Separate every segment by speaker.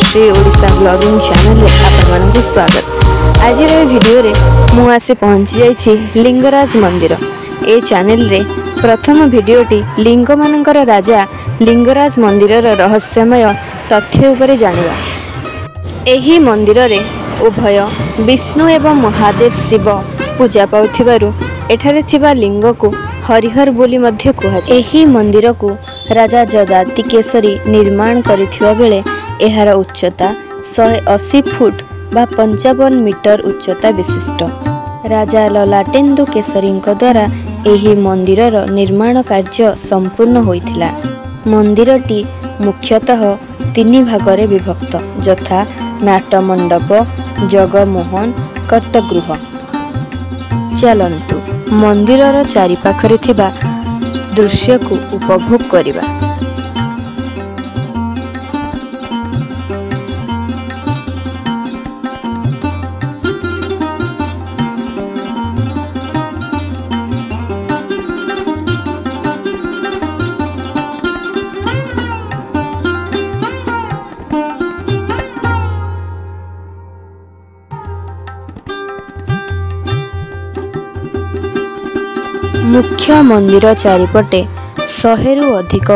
Speaker 1: Shri Odisha blogging channel आपन स्वागत। आज वीडियो रे मु आसी पहुंची जाइछि लिंगराज मंदिर। ए चैनल रे प्रथम वीडियोटी लिंग मानकर राजा लिंगराज मंदिर रहस्यमय तथ्य उपरे जानिबा। एही मंदिर रे उभय विष्णु एवं महादेव शिव पूजा पाउथिबारु एठारे थिबा लिंग को हरिहर बोली मध्य कुहाଯାଏ। एही मंदिर को राजा जदाति केसरी निर्माण करिथिबा बेले एहार उच्चता 180 फुट बा 55 मीटर उच्चता विशिष्ट। राजा ललाटेन्दु केसरी द्वारा एही मंदिरर निर्माण कार्य संपूर्ण होइथिला। मंदिरटी मुख्यतः 3 भागरे विभक्त यथा नाटमंडप, जगमोहन, कर्तगृह। चलंतु मंदिरर चारिपाखरे थिबा दृश्य को उपभोग करिबा। मुख्य मंदिर चारिपटे 100 रु अधिक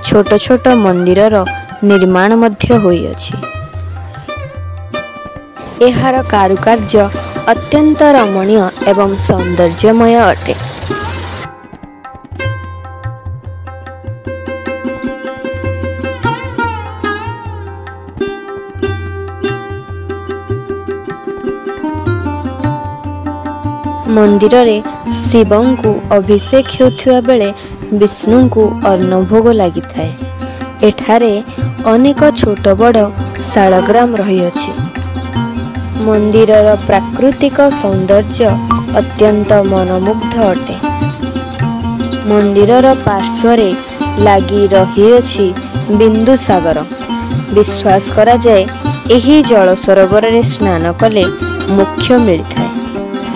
Speaker 1: छोट छोट मंदिरर निर्माण मध्य होई अछि। एहार कारुकार्य अत्यंत रमणीय एवं सौंदर्यमय अटे। मंदिर रे शिवं को अभिषेक होथुआ बेले विष्णु को अन्नभोग लगी थाए। एठारे अनेक छोट बड़ शालग्राम रही अछि। मंदिरर प्राकृतिक सौंदर्य अत्यंत मनमुग्ध अटे। मंदिरर पार्श्वरे लागी रही अछि बिंदु सागर। विश्वास करा जाए एही जल सरोवर रे स्नान कले मोक्ष मिलता है।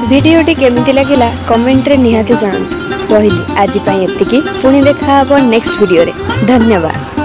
Speaker 1: वीडियोटी केमिति लागिला कमेंट रे निहाती जणांतु। रहिली आज पई एतिकी, पुणी देखा हबो नेक्स्ट वीडियो रे। धन्यवाद।